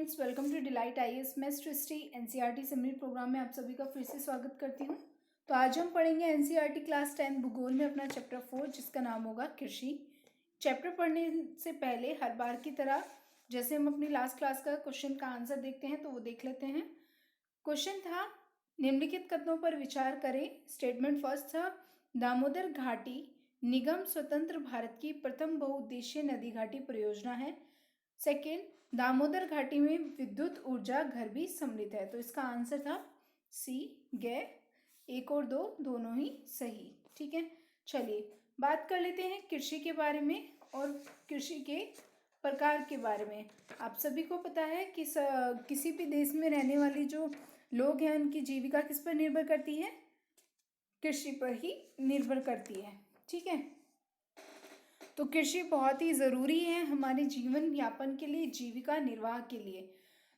Students, welcome to delight IAS. मैं Srishti NCERT summary programme में आप सभी का फिर से स्वागत करती हूँ। तो आज हम पढ़ेंगे एनसीईआरटी क्लास 10 भूगोल में अपना चैप्टर 4 जिसका नाम होगा कृषि। चैप्टर पढ़ने से पहले हर बार की तरह जैसे हम अपनी लास्ट क्लास का क्वेश्चन का आंसर देखते हैं तो वो देख लेते हैं। क्वेश्चन था निम्नलिखित कथनों पर विचार करें। स्टेटमेंट फर्स्ट था दामोदर घाटी निगम स्वतंत्र भारत की प्रथम बहुउद्देशीय नदी घाटी परियोजना है। सेकेंड, दामोदर घाटी में विद्युत ऊर्जा घर भी सम्मिलित है। तो इसका आंसर था सी गै। एक और दो दोनों ही सही। ठीक है, चलिए बात कर लेते हैं कृषि के बारे में और कृषि के प्रकार के बारे में। आप सभी को पता है कि किसी भी देश में रहने वाली जो लोग हैं उनकी जीविका किस पर निर्भर करती है? कृषि पर ही निर्भर करती है। ठीक है, तो कृषि बहुत ही ज़रूरी है हमारे जीवन यापन के लिए, जीविका निर्वाह के लिए।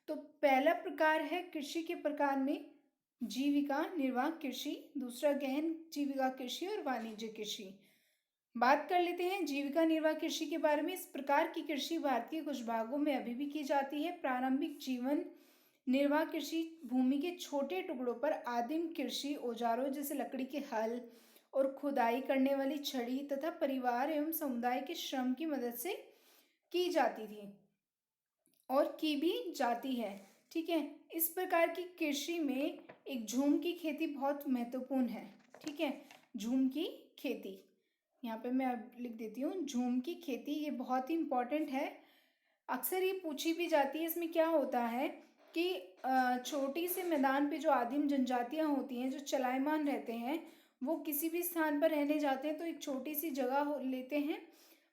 तो पहला प्रकार है कृषि के प्रकार में जीविका निर्वाह कृषि, दूसरा गहन जीविका कृषि और वाणिज्य कृषि। बात कर लेते हैं जीविका निर्वाह कृषि के बारे में। इस प्रकार की कृषि भारत के कुछ भागों में अभी भी की जाती है। प्रारंभिक जीवन निर्वाह कृषि भूमि के छोटे टुकड़ों पर आदिम कृषि औजारों जैसे लकड़ी के हल और खुदाई करने वाली छड़ी तथा परिवार एवं समुदाय के श्रम की मदद से की जाती थी और की भी जाती है। ठीक है, इस प्रकार की कृषि में एक झूम की खेती बहुत महत्वपूर्ण है। ठीक है, झूम की खेती, यहाँ पे मैं अब लिख देती हूँ झूम की खेती, ये बहुत ही इम्पोर्टेंट है। अक्सर ये पूछी भी जाती है। इसमें क्या होता है कि छोटी से मैदान पे जो आदिम जनजातियां होती हैं जो चलायमान रहते हैं, वो किसी भी स्थान पर रहने जाते हैं तो एक छोटी सी जगह लेते हैं,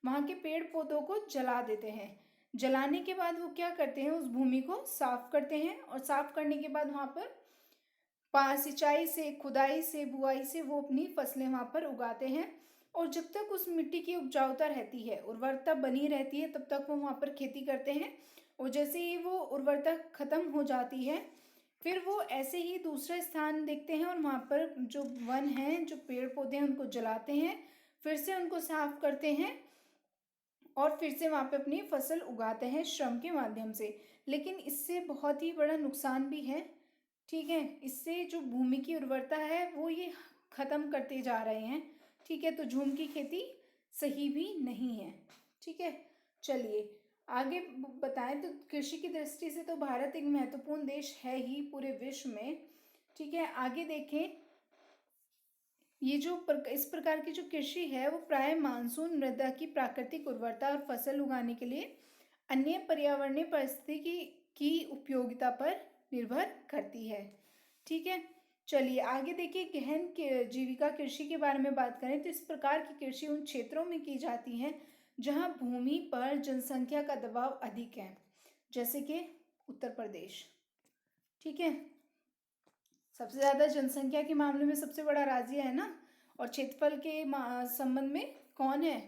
वहाँ के पेड़ पौधों को जला देते हैं। जलाने के बाद वो क्या करते हैं, उस भूमि को साफ करते हैं और साफ करने के बाद वहाँ पर सिंचाई से, खुदाई से, बुआई से वो अपनी फसलें वहाँ पर उगाते हैं। और जब तक उस मिट्टी की उपजाऊता रहती है, उर्वरता बनी रहती है, तब तक वो वहाँ पर खेती करते हैं। और जैसे ही वो उर्वरता खत्म हो जाती है, फिर वो ऐसे ही दूसरा स्थान देखते हैं और वहाँ पर जो वन हैं, जो पेड़ पौधे हैं, उनको जलाते हैं, फिर से उनको साफ करते हैं और फिर से वहाँ पे अपनी फसल उगाते हैं श्रम के माध्यम से। लेकिन इससे बहुत ही बड़ा नुकसान भी है। ठीक है, इससे जो भूमि की उर्वरता है वो ये खत्म करते जा रहे हैं। ठीक है, तो झूम की खेती सही भी नहीं है। ठीक है, चलिए आगे बताएं। तो कृषि की दृष्टि से तो भारत एक महत्वपूर्ण देश है ही पूरे विश्व में। ठीक है, आगे देखें। ये जो इस प्रकार की जो कृषि है वो प्राय मानसून मृदा की प्राकृतिक उर्वरता और फसल उगाने के लिए अन्य पर्यावरणीय परिस्थिति की उपयोगिता पर निर्भर करती है। ठीक है, चलिए आगे देखिए। गहन जीविका कृषि के बारे में बात करें तो इस प्रकार की कृषि उन क्षेत्रों में की जाती है जहां भूमि पर जनसंख्या का दबाव अधिक है, जैसे कि उत्तर प्रदेश। ठीक है, सबसे ज़्यादा जनसंख्या के मामले में सबसे बड़ा राज्य है ना, और क्षेत्रफल के संबंध में कौन है?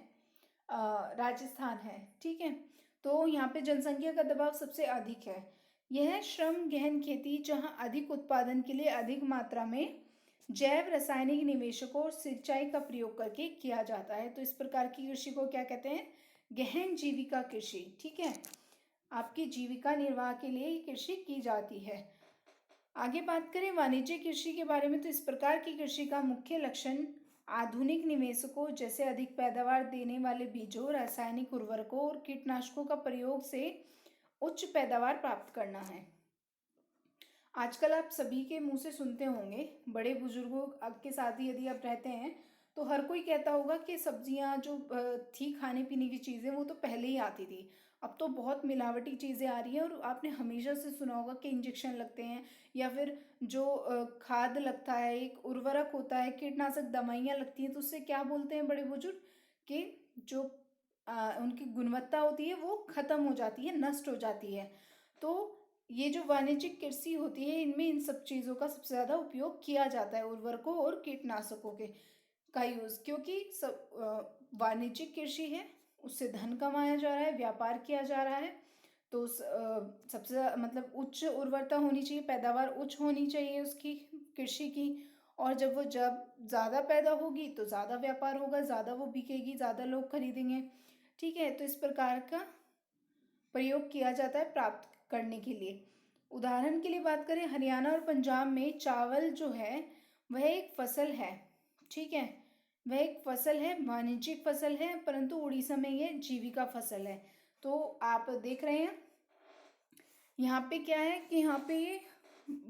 राजस्थान है। ठीक है, तो यहाँ पे जनसंख्या का दबाव सबसे अधिक है। यह श्रम गहन खेती जहाँ अधिक उत्पादन के लिए अधिक मात्रा में जैव रासायनिक निवेशकों और सिंचाई का प्रयोग करके किया जाता है। तो इस प्रकार की कृषि को क्या कहते हैं? गहन जीविका कृषि। ठीक है, आपकी जीविका निर्वाह के लिए कृषि की जाती है। आगे बात करें वाणिज्य कृषि के बारे में। तो इस प्रकार की कृषि का मुख्य लक्षण आधुनिक निवेशकों जैसे अधिक पैदावार देने वाले बीजों, रासायनिक उर्वरकों और कीटनाशकों का प्रयोग से उच्च पैदावार प्राप्त करना है। आजकल आप सभी के मुंह से सुनते होंगे, बड़े बुजुर्गों के साथ ही यदि आप रहते हैं तो हर कोई कहता होगा कि सब्जियां जो थी, खाने पीने की चीज़ें, वो तो पहले ही आती थी। अब तो बहुत मिलावटी चीज़ें आ रही हैं और आपने हमेशा से सुना होगा कि इंजेक्शन लगते हैं या फिर जो खाद लगता है, एक उर्वरक होता है, कीटनाशक दवाइयाँ लगती हैं, तो उससे क्या बोलते हैं बड़े बुजुर्ग कि जो उनकी गुणवत्ता होती है वो खत्म हो जाती है, नष्ट हो जाती है। तो ये जो वाणिज्यिक कृषि होती है इनमें इन सब चीज़ों का सबसे ज़्यादा उपयोग किया जाता है, उर्वरकों और कीटनाशकों के का यूज़, क्योंकि सब वाणिज्यिक कृषि है, उससे धन कमाया जा रहा है, व्यापार किया जा रहा है। तो सबसे मतलब उच्च उर्वरता होनी चाहिए, पैदावार उच्च होनी चाहिए उसकी, कृषि की। और जब ज़्यादा पैदा होगी तो ज़्यादा व्यापार होगा, ज़्यादा वो बिकेगी, ज़्यादा लोग खरीदेंगे। ठीक है, तो इस प्रकार का प्रयोग किया जाता है, प्राप्त करने के लिए। उदाहरण के लिए बात करें, हरियाणा और पंजाब में चावल जो है वह एक फसल है, ठीक है, वह एक फसल है, वाणिज्यिक फसल है, परंतु उड़ीसा में ये जीविका फसल है। तो आप देख रहे हैं यहाँ पे क्या है कि यहाँ पे ये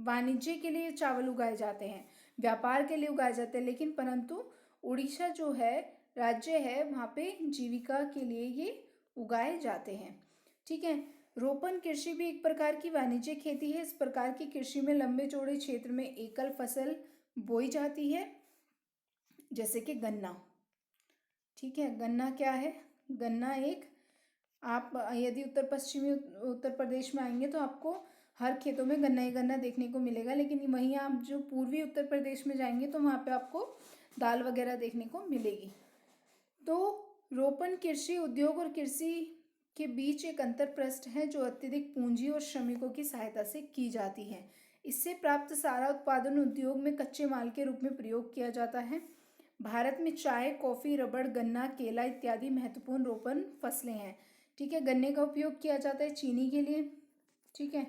वाणिज्य के लिए चावल उगाए जाते हैं, व्यापार के लिए उगाए जाते हैं, लेकिन परंतु उड़ीसा जो है राज्य है वहाँ पे जीविका के लिए ये उगाए जाते हैं, ठीक है। रोपण कृषि भी एक प्रकार की वाणिज्यिक खेती है। इस प्रकार की कृषि में लंबे चौड़े क्षेत्र में एकल फसल बोई जाती है, जैसे कि गन्ना, ठीक है। गन्ना क्या है, गन्ना एक, आप यदि उत्तर पश्चिमी उत्तर प्रदेश में आएंगे तो आपको हर खेतों में गन्ना ही गन्ना देखने को मिलेगा, लेकिन वहीं आप जो पूर्वी उत्तर प्रदेश में जाएंगे तो वहाँ पे आपको दाल वगैरह देखने को मिलेगी। तो रोपण कृषि उद्योग और कृषि के बीच एक अंतरप्रस्थ है जो अत्यधिक पूंजी और श्रमिकों की सहायता से की जाती है। इससे प्राप्त सारा उत्पादन उद्योग में कच्चे माल के रूप में प्रयोग किया जाता है। भारत में चाय, कॉफी, रबड़, गन्ना, केला इत्यादि महत्वपूर्ण रोपण फसलें हैं, ठीक है। गन्ने का उपयोग किया जाता है चीनी के लिए, ठीक है।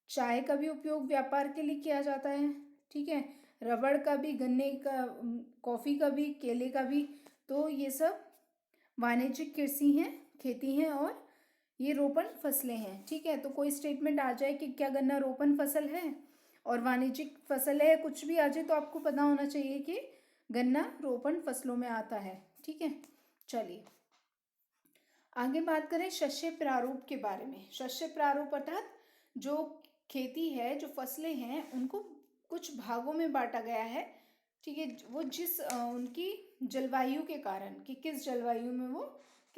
चाय का भी उपयोग व्यापार के लिए किया जाता है, ठीक है। रबड़ का भी, गन्ने का, कॉफ़ी का भी, केले का भी। तो ये सब वाणिज्यिक कृषि हैं, खेती हैं, और ये रोपण फसलें हैं, ठीक है। तो कोई स्टेटमेंट आ जाए कि क्या गन्ना रोपण फसल है और वाणिज्यिक फसल है, कुछ भी आ जाए तो आपको पता होना चाहिए कि गन्ना रोपण फसलों में आता है, ठीक है। चलिए आगे बात करें शस्य प्रारूप के बारे में। शस्य प्रारूप अर्थात जो खेती है, जो फसलें हैं, उनको कुछ भागों में बांटा गया है, ठीक है। वो जिस उनकी जलवायु के कारण कि किस जलवायु में वो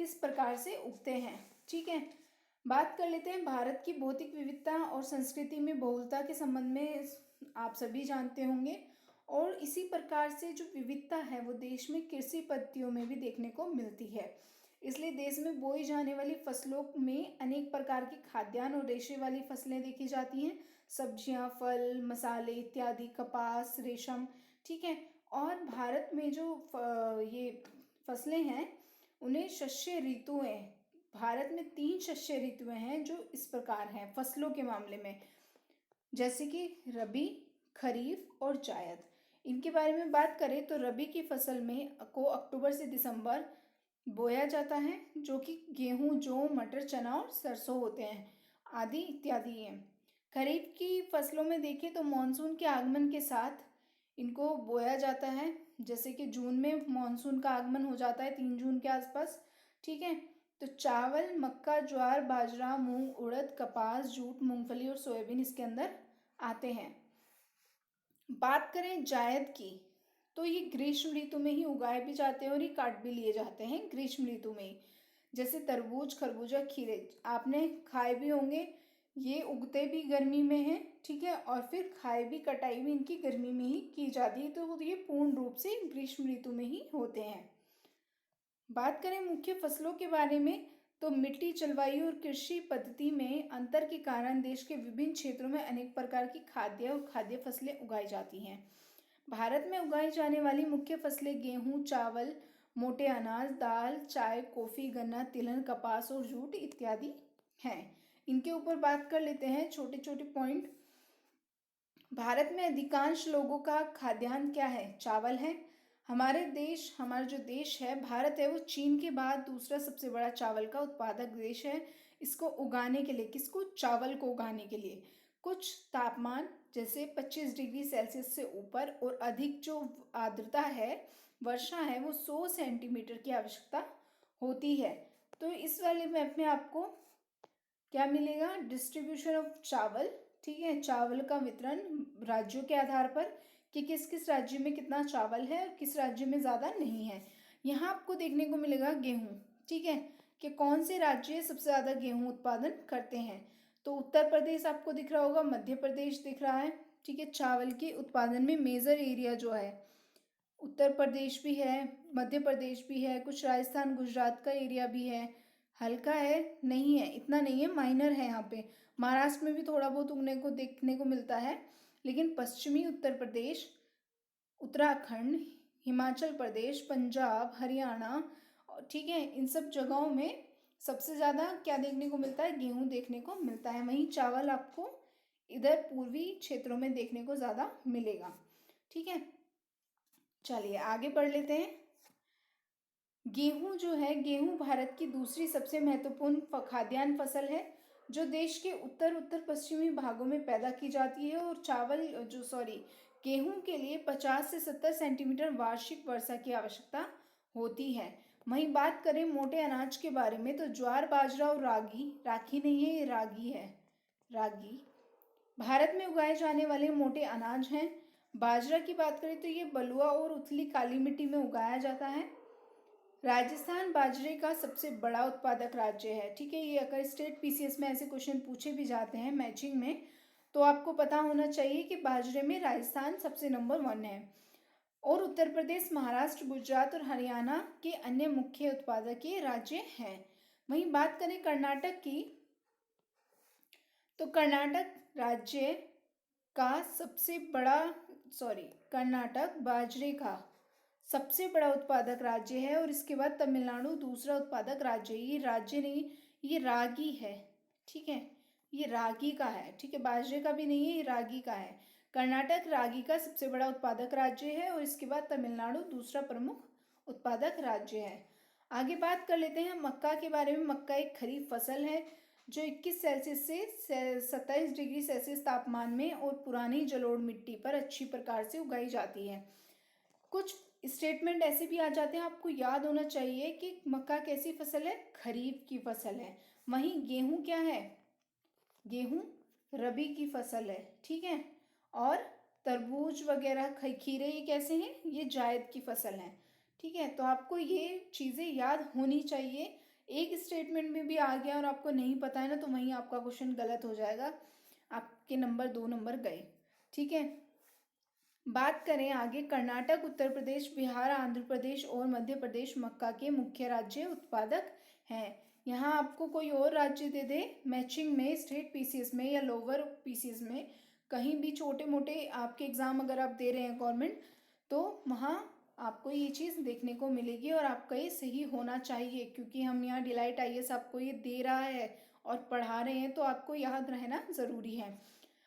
किस प्रकार से उगते हैं, ठीक है। बात कर लेते हैं भारत की भौतिक विविधता और संस्कृति में बहुलता के संबंध में। आप सभी जानते होंगे, और इसी प्रकार से जो विविधता है वो देश में कृषि पद्धतियों में भी देखने को मिलती है। इसलिए देश में बोई जाने वाली फसलों में अनेक प्रकार की खाद्यान्न और रेशे वाली फसलें देखी जाती हैं, सब्जियां, फल, मसाले इत्यादि, कपास, रेशम, ठीक है। और भारत में जो ये फसलें हैं उन्हें शस्य ऋतुएं, भारत में 3 शस्य ऋतुएं हैं जो इस प्रकार हैं फसलों के मामले में, जैसे कि रबी, खरीफ और जायद। इनके बारे में बात करें तो रबी की फसल में को अक्टूबर से दिसंबर बोया जाता है, जो कि गेहूं, जौ, मटर, चना और सरसों होते हैं, आदि इत्यादि हैं। खरीफ की फसलों में देखें तो मानसून के आगमन के साथ इनको बोया जाता है, जैसे कि जून में मानसून का आगमन हो जाता है 3 जून के आसपास, ठीक है। तो चावल, मक्का, ज्वार, बाजरा, मूंग, उड़द, कपास, जूट, मूंगफली और सोयाबीन इसके अंदर आते हैं। बात करें जायद की, तो ये ग्रीष्म ऋतु में ही उगाए भी जाते हैं और ये काट भी लिए जाते हैं ग्रीष्म ऋतु में ही, जैसे तरबूज, खरबूजा, खीरे आपने खाए भी होंगे। ये उगते भी गर्मी में हैं, ठीक है, और फिर खाए भी, कटाई भी इनकी गर्मी में ही की जाती है, तो ये पूर्ण रूप से ग्रीष्म ऋतु में ही होते हैं। बात करें मुख्य फसलों के बारे में, तो मिट्टी, जलवायु और कृषि पद्धति में अंतर के कारण देश के विभिन्न क्षेत्रों में अनेक प्रकार की खाद्य और खाद्य फसलें उगाई जाती हैं। भारत में उगाई जाने वाली मुख्य फसलें गेहूं, चावल, मोटे अनाज, दाल, चाय, कॉफी, गन्ना, तिलहन, कपास और जूट इत्यादि हैं। इनके ऊपर बात कर लेते हैं छोटे छोटे पॉइंट। भारत में अधिकांश लोगों का खाद्यान्न क्या है, चावल है। हमारा जो देश है भारत है, वो चीन के बाद दूसरा सबसे बड़ा चावल का उत्पादक देश है। इसको उगाने के लिए, किसको, चावल को उगाने के लिए कुछ तापमान जैसे 25 डिग्री सेल्सियस से ऊपर और अधिक जो आर्द्रता है, वर्षा है, वो 100 सेंटीमीटर की आवश्यकता होती है। तो इस वाले मैप में आपको क्या मिलेगा, डिस्ट्रीब्यूशन ऑफ चावल, ठीक है, चावल का वितरण राज्यों के आधार पर कि किस किस राज्य में कितना चावल है और किस राज्य में ज़्यादा नहीं है। यहाँ आपको देखने को मिलेगा गेहूँ, ठीक है, कि कौन से राज्य सबसे ज़्यादा गेहूँ उत्पादन करते हैं। तो उत्तर प्रदेश आपको दिख रहा होगा, मध्य प्रदेश दिख रहा है, ठीक है। चावल के उत्पादन में मेजर एरिया जो है उत्तर प्रदेश भी है, मध्य प्रदेश भी है, कुछ राजस्थान, गुजरात का एरिया भी है। हल्का है, नहीं है, इतना नहीं है, माइनर है। यहाँ पे महाराष्ट्र में भी थोड़ा बहुत उगने को देखने को मिलता है, लेकिन पश्चिमी उत्तर प्रदेश, उत्तराखंड, हिमाचल प्रदेश, पंजाब, हरियाणा, ठीक है, इन सब जगहों में सबसे ज़्यादा क्या देखने को मिलता है, गेहूं देखने को मिलता है। वहीं चावल आपको इधर पूर्वी क्षेत्रों में देखने को ज़्यादा मिलेगा। ठीक है, चलिए आगे बढ़ लेते हैं। गेहूं जो है, गेहूं भारत की दूसरी सबसे महत्वपूर्ण खाद्यान्न फसल है जो देश के उत्तर उत्तर पश्चिमी भागों में पैदा की जाती है। और चावल जो सॉरी गेहूं के लिए 50 से 70 सेंटीमीटर वार्षिक वर्षा की आवश्यकता होती है। वहीं बात करें मोटे अनाज के बारे में तो ज्वार, बाजरा और रागी, राखी नहीं है ये रागी है, रागी भारत में उगाए जाने वाले मोटे अनाज हैं। बाजरा की बात करें तो ये बलुआ और उथली काली मिट्टी में उगाया जाता है। राजस्थान बाजरे का सबसे बड़ा उत्पादक राज्य है। ठीक है, ये अगर स्टेट पीसीएस में ऐसे क्वेश्चन पूछे भी जाते हैं मैचिंग में, तो आपको पता होना चाहिए कि बाजरे में राजस्थान सबसे नंबर 1 है। और उत्तर प्रदेश, महाराष्ट्र, गुजरात और हरियाणा के अन्य मुख्य उत्पादक ये राज्य हैं। वहीं बात करें कर्नाटक की, तो कर्नाटक राज्य का सबसे बड़ा कर्नाटक बाजरे का सबसे बड़ा उत्पादक राज्य है। और इसके बाद तमिलनाडु दूसरा उत्पादक राज्य है। ये राज्य नहीं, ये रागी है। ठीक है, ये रागी का है। ठीक है, बाजरे का भी नहीं है, ये रागी का है। कर्नाटक रागी का सबसे बड़ा उत्पादक राज्य है और इसके बाद तमिलनाडु दूसरा प्रमुख उत्पादक राज्य है। आगे बात कर लेते हैं मक्का के बारे में। मक्का एक खरीफ फसल है जो 21 सेल्सियस से 27 डिग्री सेल्सियस तापमान में और पुरानी जलोढ़ मिट्टी पर अच्छी प्रकार से उगाई जाती है। कुछ स्टेटमेंट ऐसे भी आ जाते हैं, आपको याद होना चाहिए कि मक्का कैसी फसल है, खरीफ की फसल है। वहीं गेहूं क्या है, गेहूं रबी की फसल है। ठीक है, और तरबूज वगैरह खीरे ये कैसे हैं, ये जायद की फसल है। ठीक है, तो आपको ये चीज़ें याद होनी चाहिए। एक स्टेटमेंट में भी आ गया और आपको नहीं पता है ना, तो वहीं आपका क्वेश्चन गलत हो जाएगा, आपके नंबर 2 नंबर गए। ठीक है, बात करें आगे, कर्नाटक, उत्तर प्रदेश, बिहार, आंध्र प्रदेश और मध्य प्रदेश मक्का के मुख्य राज्य उत्पादक हैं। यहाँ आपको कोई और राज्य दे दे मैचिंग में, स्टेट पीसीएस में या लोअर पीसीएस में, कहीं भी छोटे मोटे आपके एग्जाम अगर आप दे रहे हैं गवर्नमेंट, तो वहाँ आपको ये चीज़ देखने को मिलेगी और आपका ये सही होना चाहिए, क्योंकि हम यहाँ डिलाइट आईएएस आपको ये दे रहा है और पढ़ा रहे हैं, तो आपको याद रहना ज़रूरी है।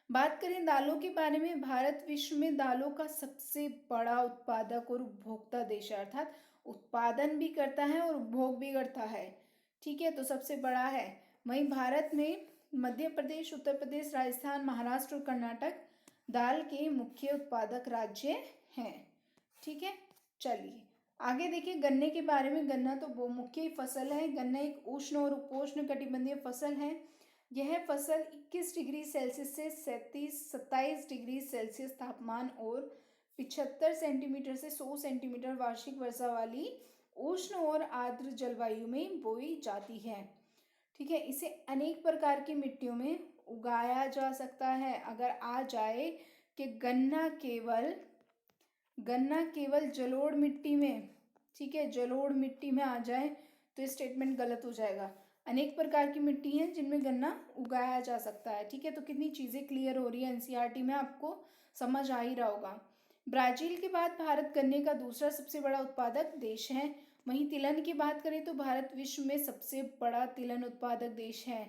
बात करें दालों के बारे में, भारत विश्व में दालों का सबसे बड़ा उत्पादक और उपभोक्ता देश है, अर्थात उत्पादन भी करता है और उपभोग भी करता है। ठीक है, तो सबसे बड़ा है। वहीं भारत में मध्य प्रदेश, उत्तर प्रदेश, राजस्थान, महाराष्ट्र और कर्नाटक दाल के मुख्य उत्पादक राज्य हैं। ठीक है, चलिए आगे देखिए गन्ने के बारे में। गन्ना तो वो मुख्य फसल है। गन्ना एक उष्ण और उपोष्ण कटिबंधीय फसल है। यह फसल 21 डिग्री सेल्सियस से 27 डिग्री सेल्सियस तापमान और 75 सेंटीमीटर से 100 सेंटीमीटर वार्षिक वर्षा वाली उष्ण और आर्द्र जलवायु में बोई जाती है। ठीक है, इसे अनेक प्रकार की मिट्टियों में उगाया जा सकता है। अगर आ जाए कि गन्ना केवल जलोढ़ मिट्टी में, ठीक है, जलोढ़ मिट्टी में आ जाए तो स्टेटमेंट गलत हो जाएगा। अनेक प्रकार की मिट्टी हैं जिनमें गन्ना उगाया जा सकता है। ठीक है, तो कितनी चीज़ें क्लियर हो रही है एनसीईआरटी में, आपको समझ आ ही रहा होगा। ब्राज़ील के बाद भारत गन्ने का दूसरा सबसे बड़ा उत्पादक देश है। वहीं तिलहन की बात करें तो भारत विश्व में सबसे बड़ा तिलहन उत्पादक देश है।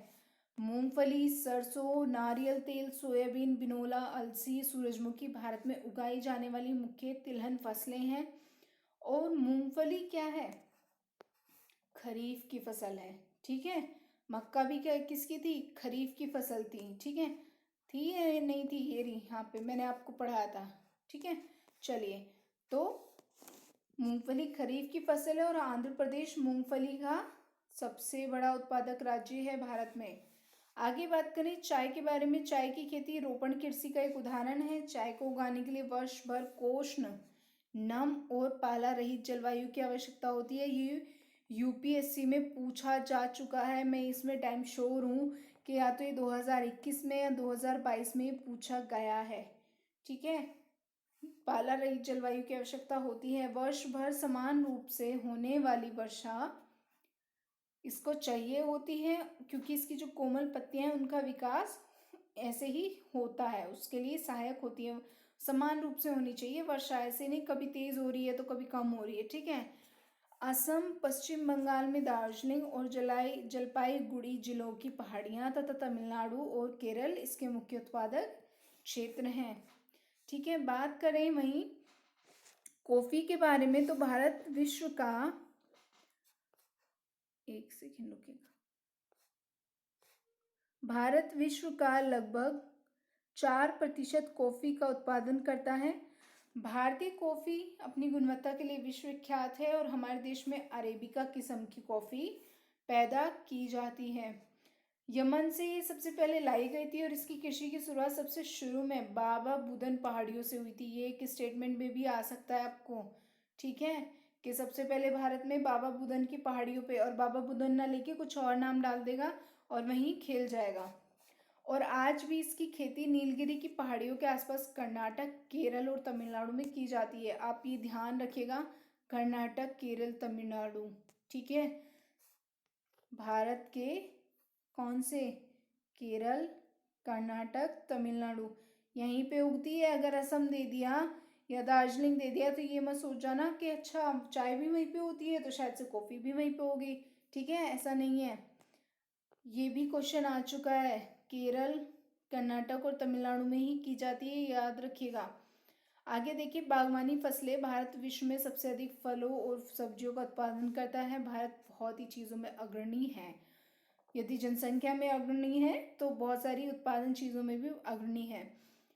मूंगफली, सरसों, नारियल तेल, सोयाबीन, बिनोला, अलसी, सूरजमुखी भारत में उगाई जाने वाली मुख्य तिलहन फसलें हैं। और मूंगफली क्या है, खरीफ की फसल है। ठीक है, मक्का भी क्या किसकी थी, खरीफ की फसल थी। ठीक है, थी या नहीं थी, ये रही यहाँ पे मैंने आपको पढ़ाया था। ठीक है, चलिए, तो मूंगफली खरीफ की फसल है और आंध्र प्रदेश मूंगफली का सबसे बड़ा उत्पादक राज्य है भारत में। आगे बात करें चाय के बारे में। चाय की खेती रोपण कृषि का एक उदाहरण है। चाय को उगाने के लिए वर्ष भर कोष्ण, नम और पाला रहित जलवायु की आवश्यकता होती है। ये यूपीएससी में पूछा जा चुका है। मैं इसमें टाइम श्योर हूँ कि या तो ये 2021 में या 2022 में पूछा गया है। ठीक है, पाला रहित जलवायु की आवश्यकता होती है। वर्ष भर समान रूप से होने वाली वर्षा इसको चाहिए होती है, क्योंकि इसकी जो कोमल पत्तियां हैं उनका विकास ऐसे ही होता है, उसके लिए सहायक होती है। समान रूप से होनी चाहिए वर्षा, ऐसे नहीं कभी तेज हो रही है तो कभी कम हो रही है। ठीक है, असम, पश्चिम बंगाल में दार्जिलिंग और जलपाईगुड़ी जिलों की पहाड़ियाँ तथा तमिलनाडु और केरल इसके मुख्य उत्पादक क्षेत्र हैं। ठीक है, बात करें वहीं कॉफ़ी के बारे में तो भारत विश्व का, एक सेकेंड रुकिएगा, भारत विश्व का लगभग 4% कॉफ़ी का उत्पादन करता है। भारतीय कॉफ़ी अपनी गुणवत्ता के लिए विश्वविख्यात है और हमारे देश में अरेबिका किस्म की कॉफ़ी पैदा की जाती है। यमन से ये सबसे पहले लाई गई थी और इसकी कृषि की शुरुआत सबसे शुरू में बाबा बुदन पहाड़ियों से हुई थी। ये एक स्टेटमेंट में भी आ सकता है आपको, ठीक है, कि सबसे पहले भारत में बाबा बुदन की पहाड़ियों पे, और बाबा बुदन ना लेके कुछ और नाम डाल देगा और वहीं खेल जाएगा। और आज भी इसकी खेती नीलगिरी की पहाड़ियों के आसपास कर्नाटक, केरल और तमिलनाडु में की जाती है। आप ये ध्यान रखिएगा, कर्नाटक, केरल, तमिलनाडु, ठीक है। भारत के कौन से? केरल, कर्नाटक, तमिलनाडु, यहीं पे उगती है। अगर असम दे दिया या दार्जिलिंग दे दिया तो ये मत सोच जाना कि अच्छा चाय भी वहीं पे होती है तो शायद से कॉफ़ी भी वहीं पे होगी, ठीक है, ऐसा नहीं है। ये भी क्वेश्चन आ चुका है, केरल, कर्नाटक और तमिलनाडु में ही की जाती है, याद रखिएगा। आगे देखिए, बागवानी फसलें। भारत विश्व में सबसे अधिक फलों और सब्जियों का उत्पादन करता है। भारत बहुत ही चीज़ों में अग्रणी है। यदि जनसंख्या में अग्रणी है तो बहुत सारी उत्पादन चीज़ों में भी अग्रणी है।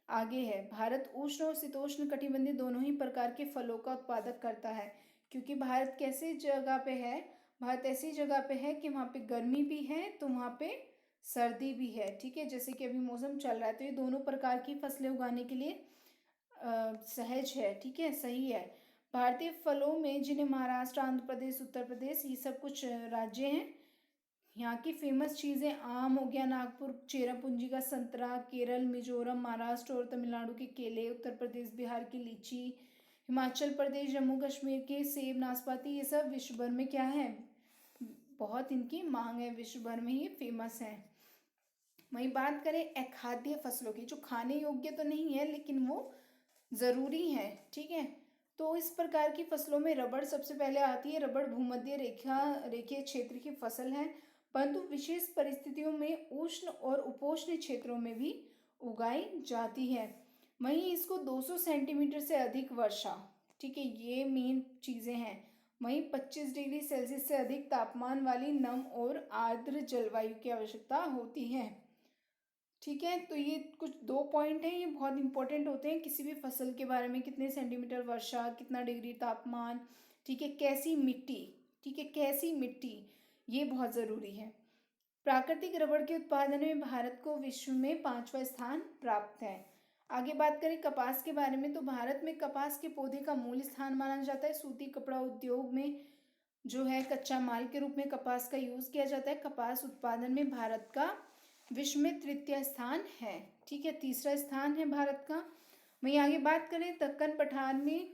आगे है, भारत उष्ण और शीतोष्ण कटिबंधीय दोनों ही प्रकार के फलों का उत्पादक करता है। क्योंकि भारत कैसे जगह पे है? भारत ऐसी जगह पे है कि वहाँ पे गर्मी भी है तो वहाँ पे सर्दी भी है, ठीक है, जैसे कि अभी मौसम चल रहा है तो ये दोनों प्रकार की फसलें उगाने के लिए सहज है, ठीक है, सही है। भारतीय फलों में जिन्हें महाराष्ट्र, आंध्र प्रदेश, उत्तर प्रदेश, ये सब कुछ राज्य हैं। यहाँ की फेमस चीज़ें, आम हो गया, नागपुर चेरापूंजी का संतरा, केरल, मिजोरम, महाराष्ट्र और तमिलनाडु के केले, उत्तर प्रदेश बिहार की लीची, हिमाचल प्रदेश जम्मू कश्मीर के सेब, नाशपाती, ये सब विश्व भर में क्या है, बहुत इनकी मांग है, विश्व भर में ही फेमस है। वहीं बात करें अखाद्य फसलों की, जो खाने योग्य तो नहीं है लेकिन वो ज़रूरी है, ठीक है, तो इस प्रकार की फसलों में रबड़ सबसे पहले आती है। रबड़ भूमध्य रेखीय क्षेत्र की फसल है, परंतु विशेष परिस्थितियों में उष्ण और उपोष्ण क्षेत्रों में भी उगाई जाती है। वहीं इसको 200 सेंटीमीटर से अधिक वर्षा, ठीक है, ये मेन चीज़ें हैं। वहीं 25 डिग्री सेल्सियस से अधिक तापमान वाली नम और आर्द्र जलवायु की आवश्यकता होती है, ठीक है। तो ये कुछ 2 पॉइंट हैं, ये बहुत इंपॉर्टेंट होते हैं किसी भी फसल के बारे में, कितने सेंटीमीटर वर्षा, कितना डिग्री तापमान, ठीक है, कैसी मिट्टी, ठीक है, कैसी मिट्टी, ये बहुत ज़रूरी है। प्राकृतिक रबड़ के उत्पादन में भारत को विश्व में 5वां स्थान प्राप्त है। आगे बात करें कपास के बारे में तो भारत में कपास के पौधे का मूल स्थान माना जाता है। सूती कपड़ा उद्योग में जो है कच्चा माल के रूप में कपास का यूज़ किया जाता है। कपास उत्पादन में भारत का विश्व में तृतीय स्थान है, ठीक है, तीसरा स्थान है भारत का। वहीं आगे बात करें दक्कन पठार में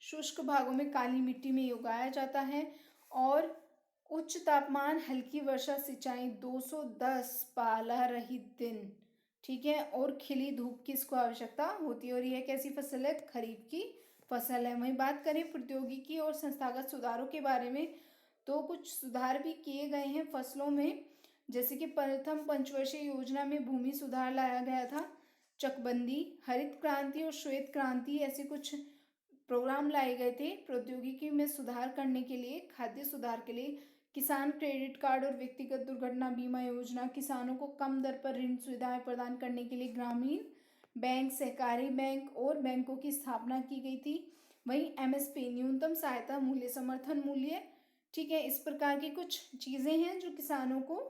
शुष्क भागों में काली मिट्टी में उगाया जाता है और उच्च तापमान, हल्की वर्षा, सिंचाई, 210 पाला रहित दिन, ठीक है, और खिली धूप की इसको आवश्यकता होती है। और यह कैसी फसल है? खरीफ की फसल है। वहीं बात करें प्रौद्योगिकी और संस्थागत सुधारों के बारे में तो कुछ सुधार भी किए गए हैं फसलों में, जैसे कि प्रथम पंचवर्षीय योजना में भूमि सुधार लाया गया था, चकबंदी, हरित क्रांति और श्वेत क्रांति, ऐसे कुछ प्रोग्राम लाए गए थे प्रौद्योगिकी में सुधार करने के लिए, खाद्य सुधार के लिए। किसान क्रेडिट कार्ड और व्यक्तिगत दुर्घटना बीमा योजना, किसानों को कम दर पर ऋण सुविधाएं प्रदान करने के लिए ग्रामीण बैंक, सहकारी बैंक और बैंकों की स्थापना की गई थी। वहीं एमएसपी, न्यूनतम सहायता मूल्य, समर्थन मूल्य, ठीक है, इस प्रकार की कुछ चीज़ें हैं जो किसानों को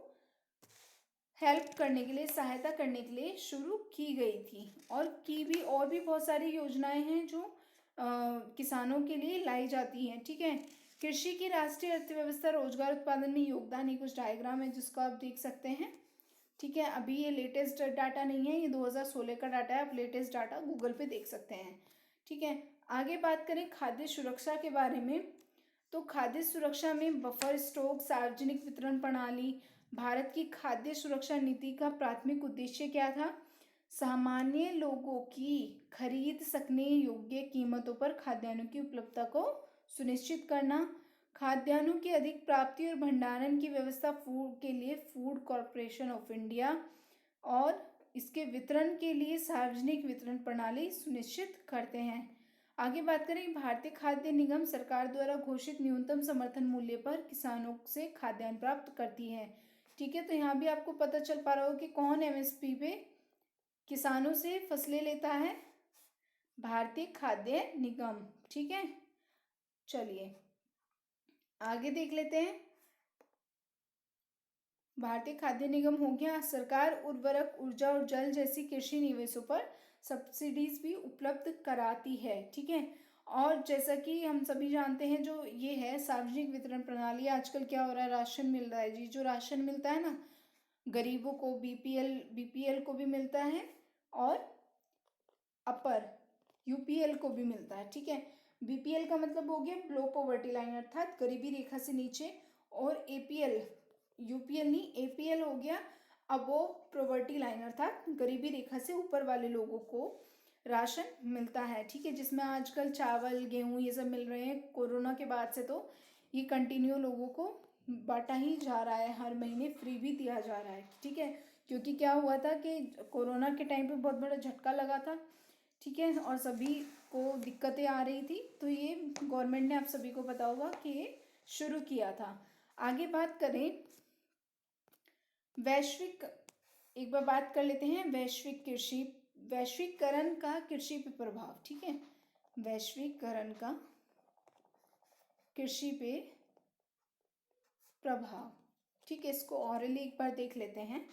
हेल्प करने के लिए, सहायता करने के लिए शुरू की गई थी। और भी बहुत सारी योजनाएं हैं जो किसानों के लिए लाई जाती हैं, ठीक है। कृषि की राष्ट्रीय अर्थव्यवस्था, रोजगार उत्पादन में योगदान, ये कुछ डायग्राम है जिसको आप देख सकते हैं, ठीक है। अभी ये लेटेस्ट डाटा नहीं है, ये 2016 का डाटा है, आप लेटेस्ट डाटा गूगल पे देख सकते हैं, ठीक है। आगे बात करें खाद्य सुरक्षा के बारे में तो खाद्य सुरक्षा में बफर स्टॉक, सार्वजनिक वितरण प्रणाली। भारत की खाद्य सुरक्षा नीति का प्राथमिक उद्देश्य क्या था? सामान्य लोगों की खरीद सकने योग्य कीमतों पर खाद्यान्नों की उपलब्धता को सुनिश्चित करना, खाद्यान्नों की अधिक प्राप्ति और भंडारण की व्यवस्था फूड के लिए फूड कॉरपोरेशन ऑफ इंडिया और इसके वितरण के लिए सार्वजनिक वितरण प्रणाली सुनिश्चित करते हैं। आगे बात करें, भारतीय खाद्य निगम सरकार द्वारा घोषित न्यूनतम समर्थन मूल्य पर किसानों से खाद्यान्न प्राप्त करती है। ठीक है, तो यहाँ भी आपको पता चल पा रहा हो कि कौन एमएसपी पे किसानों से फसलें लेता है, भारतीय खाद्य निगम। ठीक है, चलिए आगे देख लेते हैं। भारतीय खाद्य निगम हो गया। सरकार उर्वरक, ऊर्जा और जल जैसी कृषि निवेशों पर सब्सिडीज भी उपलब्ध कराती है। ठीक है, और जैसा कि हम सभी जानते हैं, जो ये है सार्वजनिक वितरण प्रणाली, आजकल क्या हो रहा है, राशन मिल रहा है जी। जो राशन मिलता है ना गरीबों को, बीपीएल को भी मिलता है और अपर यूपीएल को भी मिलता है। ठीक है, बीपीएल का मतलब हो गया लो पॉवर्टी लाइन अर्थात गरीबी रेखा से नीचे, और एपीएल, यूपीएल नहीं एपीएल हो गया अबोव पॉवर्टी लाइन अर्थात गरीबी रेखा से ऊपर वाले लोगों को राशन मिलता है। ठीक है, जिसमें आजकल चावल, गेहूं ये सब मिल रहे हैं। कोरोना के बाद से तो ये कंटिन्यू लोगों को बांटा ही जा रहा है, हर महीने फ्री भी दिया जा रहा है। ठीक है, क्योंकि क्या हुआ था कि कोरोना के टाइम पे बहुत बड़ा झटका लगा था। ठीक है, और सभी को दिक्कतें आ रही थी, तो ये गवर्नमेंट ने आप सभी को पता होगा कि ये शुरू किया था। आगे बात करें वैश्विक, एक बार बात कर लेते हैं वैश्विक कृषि, वैश्वीकरण का कृषि पे प्रभाव। ठीक है, वैश्वीकरण का कृषि पे प्रभाव। ठीक है, इसको ऑरली एक बार देख लेते हैं।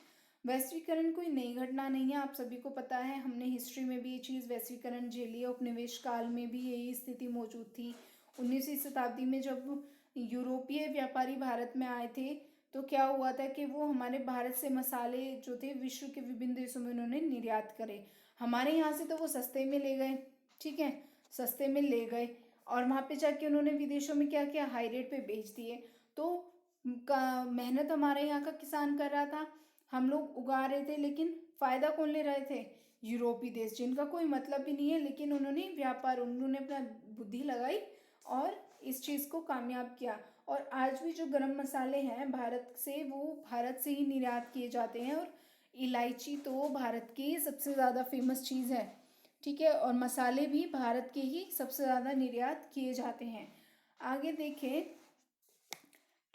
वैश्वीकरण कोई नई घटना नहीं है, आप सभी को पता है, हमने हिस्ट्री में भी ये चीज़ वैश्वीकरण झेली है। उपनिवेश काल में भी यही स्थिति मौजूद थी। 19वीं शताब्दी में जब यूरोपीय व्यापारी भारत में आए थे, तो क्या हुआ था कि वो हमारे भारत से मसाले जो थे विश्व के विभिन्न देशों में उन्होंने निर्यात करे। हमारे यहाँ से तो वो सस्ते में ले गए। ठीक है, सस्ते में ले गए और वहाँ पे जाके उन्होंने विदेशों में क्या किया, हाई रेट पे बेच दिए। तो का मेहनत हमारे यहाँ का किसान कर रहा था, हम लोग उगा रहे थे, लेकिन फायदा कौन ले रहे थे, यूरोपीय देश, जिनका कोई मतलब भी नहीं है, लेकिन उन्होंने व्यापार, उन्होंने अपना बुद्धि लगाई और इस चीज़ को कामयाब किया। और आज भी जो गरम मसाले हैं भारत से, वो भारत से ही निर्यात किए जाते हैं। और इलायची तो भारत की सबसे ज़्यादा फेमस चीज़ है। ठीक है, और मसाले भी भारत के ही सबसे ज़्यादा निर्यात किए जाते हैं। आगे देखें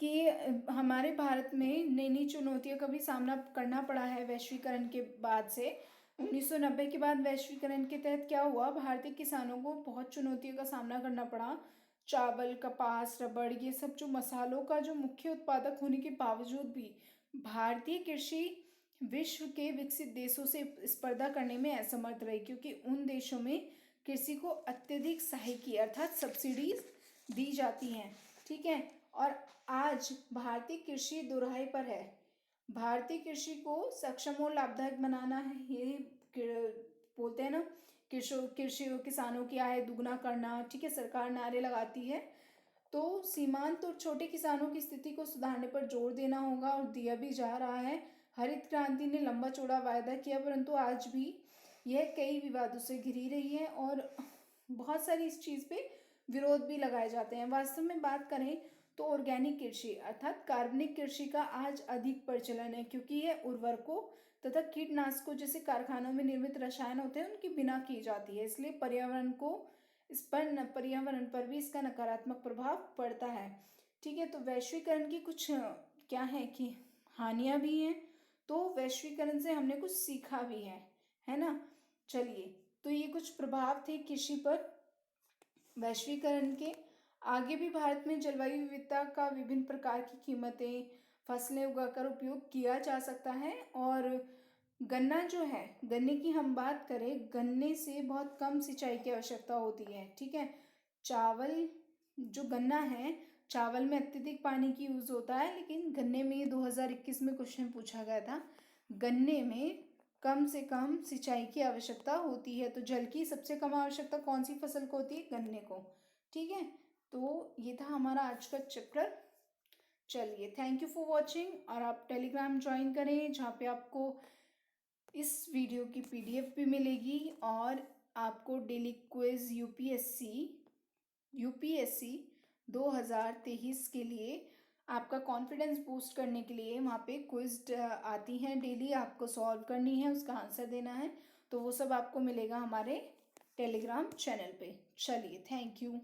कि हमारे भारत में नई नई चुनौतियों का भी सामना करना पड़ा है वैश्वीकरण के बाद से। 1990 के बाद वैश्वीकरण के तहत क्या हुआ, भारतीय किसानों को बहुत चुनौतियों का सामना करना पड़ा। चावल, कपास, रबड़, ये सब जो मसालों का जो मुख्य उत्पादक होने के बावजूद भी भारतीय कृषि विश्व के विकसित देशों से स्पर्धा करने में असमर्थ रही, क्योंकि उन देशों में कृषि को अत्यधिक सहायकी अर्थात सब्सिडीज दी जाती हैं। ठीक है, और आज भारतीय कृषि दोहराई पर है। भारतीय कृषि को सक्षम और लाभदायक बनाना है, ये बोलते हैं ना, कृषि किसानों की आय दुगना करना। ठीक है, सरकार नारे लगाती है, तो सीमांत और छोटे किसानों की स्थिति को सुधारने पर जोर देना होगा और दिया भी जा रहा है। हरित क्रांति ने लंबा चौड़ा वायदा किया, परंतु आज भी यह कई विवादों से घिरी रही है और बहुत सारी इस चीज़ पे विरोध भी लगाए जाते हैं। वास्तव में बात करें तो ऑर्गेनिक कृषि अर्थात कार्बनिक कृषि का आज अधिक प्रचलन है, क्योंकि यह उर्वरकों तथा कीटनाशकों जैसे कारखानों में निर्मित रसायन होते हैं उनके बिना की जाती है, इसलिए पर्यावरण पर भी इसका नकारात्मक प्रभाव पड़ता है। ठीक है, तो वैश्वीकरण की कुछ क्या है कि हानियां भी हैं, तो वैश्वीकरण से हमने कुछ सीखा भी है ना। चलिए, तो ये कुछ प्रभाव थे कृषि पर वैश्वीकरण के। आगे भी भारत में जलवायु विविधता का विभिन्न प्रकार की कीमतें, फसलें उगाकर उपयोग किया जा सकता है। और गन्ना जो है, गन्ने की हम बात करें, गन्ने से बहुत कम सिंचाई की आवश्यकता होती है। ठीक है, चावल जो गन्ना है, चावल में अत्यधिक पानी की यूज होता है, लेकिन गन्ने में 2021 में क्वेश्चन पूछा गया था, गन्ने में कम से कम सिंचाई की आवश्यकता होती है। तो जल की सबसे कम आवश्यकता कौन सी फसल को होती है, गन्ने को। ठीक है, तो ये था हमारा आज का चैप्टर। चलिए, थैंक यू फॉर वॉचिंग, और आप टेलीग्राम ज्वाइन करें जहाँ पे आपको इस वीडियो की पीडीएफ भी मिलेगी और आपको डेली क्विज यूपीएससी 2023 के लिए आपका कॉन्फिडेंस बूस्ट करने के लिए वहाँ पे क्विज आती हैं डेली, आपको सॉल्व करनी है, उसका आंसर देना है। तो वो सब आपको मिलेगा हमारे टेलीग्राम चैनल पे। चलिए, थैंक यू।